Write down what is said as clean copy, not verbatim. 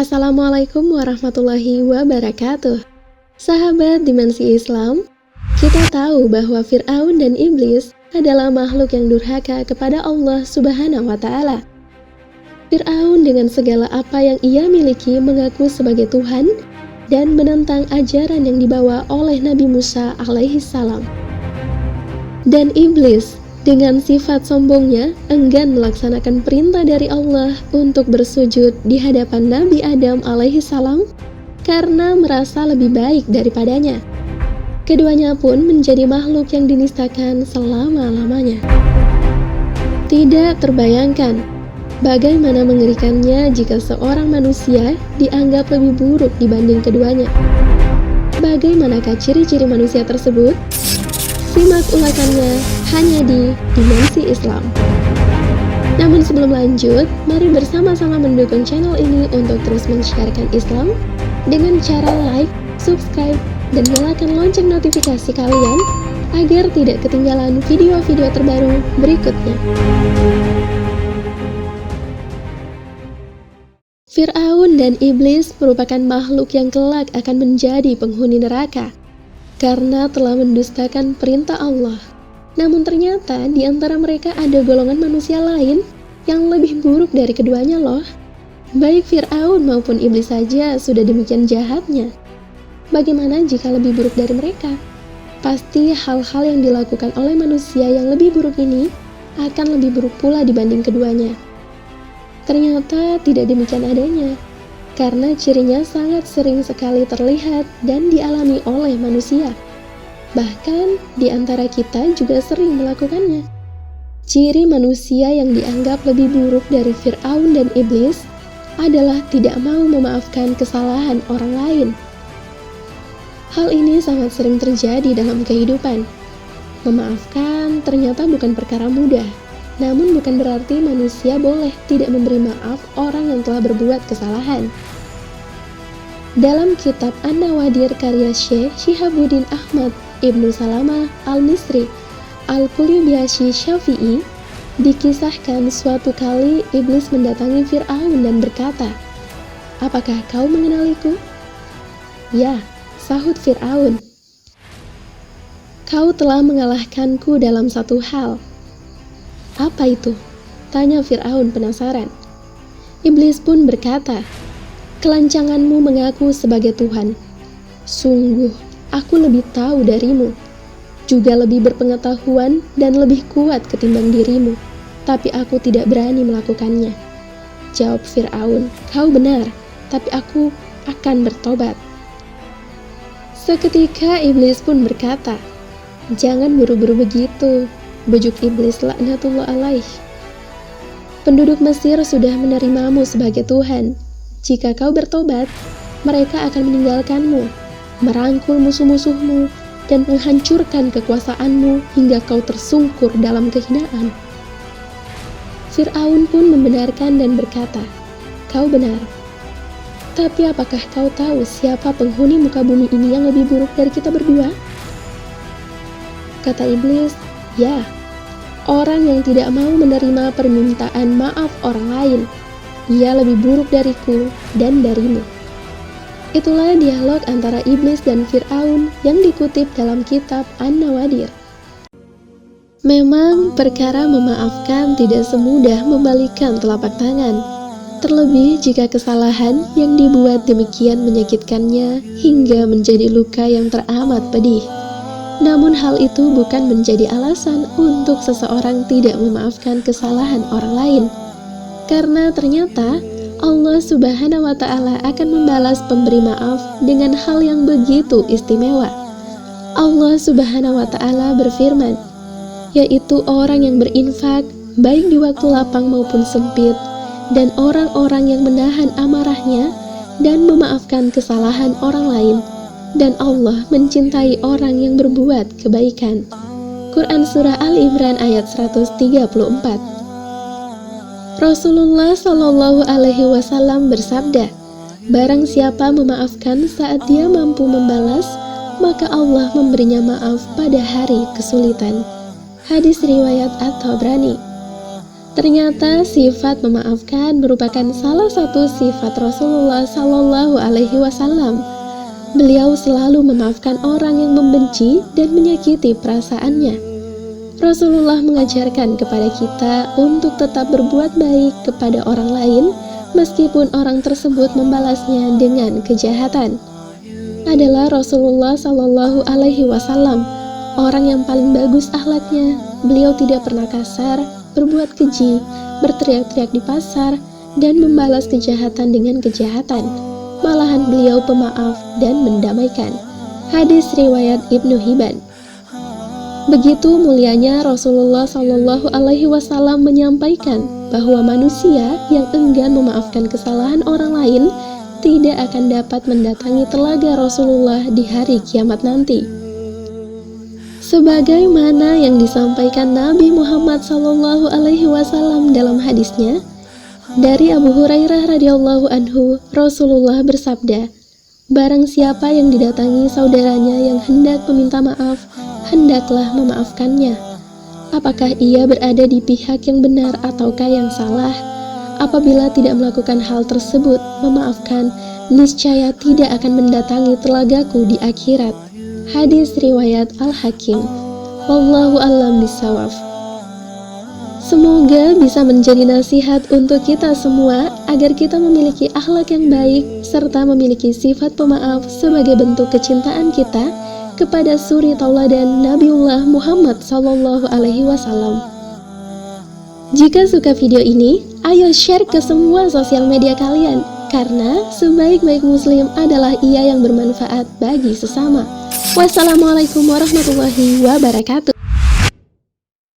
Assalamualaikum warahmatullahi wabarakatuh. Sahabat Dimensi Islam, kita tahu bahwa Fir'aun dan Iblis adalah makhluk yang durhaka kepada Allah Subhanahu wa Ta'ala. Fir'aun dengan segala apa yang ia miliki mengaku sebagai Tuhan dan menentang ajaran yang dibawa oleh Nabi Musa alaihi salam. Dan Iblis dengan sifat sombongnya enggan melaksanakan perintah dari Allah untuk bersujud di hadapan Nabi Adam alaihi salam karena merasa lebih baik daripadanya. Keduanya pun menjadi makhluk yang dinistakan selama-lamanya. Tidak terbayangkan bagaimana mengerikannya jika seorang manusia dianggap lebih buruk dibanding keduanya. Bagaimanakah ciri-ciri manusia tersebut? Simak ulasannya hanya di Dimensi Islam. Namun sebelum lanjut, mari bersama-sama mendukung channel ini untuk terus men-sharekan Islam dengan cara like, subscribe, dan nyalakan lonceng notifikasi kalian agar tidak ketinggalan video-video terbaru berikutnya. Fir'aun dan Iblis merupakan makhluk yang kelak akan menjadi penghuni neraka karena telah mendustakan perintah Allah. Namun ternyata di antara mereka ada golongan manusia lain yang lebih buruk dari keduanya loh. Baik Fir'aun maupun Iblis saja sudah demikian jahatnya. Bagaimana jika lebih buruk dari mereka? Pasti hal-hal yang dilakukan oleh manusia yang lebih buruk ini akan lebih buruk pula dibanding keduanya. Ternyata tidak demikian adanya, karena cirinya sangat sering sekali terlihat dan dialami oleh manusia. Bahkan di antara kita juga sering melakukannya. Ciri manusia yang dianggap lebih buruk dari Fir'aun dan Iblis adalah tidak mau memaafkan kesalahan orang lain. Hal ini sangat sering terjadi dalam kehidupan. Memaafkan ternyata bukan perkara mudah. Namun bukan berarti manusia boleh tidak memberi maaf orang yang telah berbuat kesalahan. Dalam kitab An-Nawadir karya Syekh Syihabuddin Ahmad Ibnu Salamah Al-Misri Al-Qulubiyasy Syafi'i, dikisahkan suatu kali Iblis mendatangi Fir'aun dan berkata, "Apakah kau mengenaliku?" "Ya," sahut Fir'aun. "Kau telah mengalahkanku dalam satu hal." "Apa itu?" tanya Fir'aun penasaran. Iblis pun berkata, "Kelancanganmu mengaku sebagai Tuhan. Sungguh, aku lebih tahu darimu, juga lebih berpengetahuan dan lebih kuat ketimbang dirimu, tapi aku tidak berani melakukannya." Jawab Fir'aun, "Kau benar, tapi aku akan bertobat." Seketika Iblis pun berkata, "Jangan buru-buru begitu," bujuk Iblis laknatullah alaih. "Penduduk Mesir sudah menerimamu sebagai Tuhan. Jika kau bertobat, mereka akan meninggalkanmu, merangkul musuh-musuhmu, dan menghancurkan kekuasaanmu hingga kau tersungkur dalam kehinaan." Fir'aun pun membenarkan dan berkata, "Kau benar. Tapi apakah kau tahu siapa penghuni muka bumi ini yang lebih buruk dari kita berdua?" Kata Iblis, "Ya, orang yang tidak mau menerima permintaan maaf orang lain. Ia lebih buruk dariku dan darimu." Itulah dialog antara Iblis dan Fir'aun yang dikutip dalam kitab An-Nawadir. Memang perkara memaafkan tidak semudah membalikkan telapak tangan. Terlebih jika kesalahan yang dibuat demikian menyakitkannya hingga menjadi luka yang teramat pedih. Namun hal itu bukan menjadi alasan untuk seseorang tidak memaafkan kesalahan orang lain. Karena ternyata Allah Subhanahu wa Ta'ala akan membalas pemberi maaf dengan hal yang begitu istimewa. Allah Subhanahu wa Ta'ala berfirman, yaitu orang yang berinfak baik di waktu lapang maupun sempit, dan orang-orang yang menahan amarahnya dan memaafkan kesalahan orang lain. Dan Allah mencintai orang yang berbuat kebaikan. Quran Surah Al-Imran ayat 134. Rasulullah Shallallahu Alaihi Wasallam bersabda, "Barang siapa memaafkan saat dia mampu membalas, maka Allah memberinya maaf pada hari kesulitan." Hadis riwayat At-Tabrani. Ternyata sifat memaafkan merupakan salah satu sifat Rasulullah Shallallahu Alaihi Wasallam. Beliau selalu memaafkan orang yang membenci dan menyakiti perasaannya. Rasulullah mengajarkan kepada kita untuk tetap berbuat baik kepada orang lain, meskipun orang tersebut membalasnya dengan kejahatan. Adalah Rasulullah Shallallahu Alaihi Wasallam, orang yang paling bagus akhlaknya. Beliau tidak pernah kasar, berbuat keji, berteriak-teriak di pasar, dan membalas kejahatan dengan kejahatan. Malahan beliau pemaaf dan mendamaikan. Hadis riwayat Ibnu Hibban. Begitu mulianya Rasulullah Shallallahu Alaihi Wasallam menyampaikan bahwa manusia yang enggan memaafkan kesalahan orang lain tidak akan dapat mendatangi telaga Rasulullah di hari kiamat nanti. Sebagaimana yang disampaikan Nabi Muhammad Shallallahu Alaihi Wasallam dalam hadisnya, dari Abu Hurairah radhiyallahu anhu, Rasulullah bersabda, "Barang siapa yang didatangi saudaranya yang hendak meminta maaf, hendaklah memaafkannya. Apakah ia berada di pihak yang benar ataukah yang salah? Apabila tidak melakukan hal tersebut, memaafkan, niscaya tidak akan mendatangi telagaku di akhirat." Hadis riwayat Al-Hakim. Wallahu a'lam bishawab. Semoga bisa menjadi nasihat untuk kita semua agar kita memiliki akhlak yang baik serta memiliki sifat pemaaf sebagai bentuk kecintaan kita kepada suri tauladan Nabiullah Muhammad Sallallahu Alaihi Wasallam. Jika suka video ini, ayo share ke semua sosial media kalian, karena sebaik-baik muslim adalah ia yang bermanfaat bagi sesama. Wassalamualaikum warahmatullahi wabarakatuh.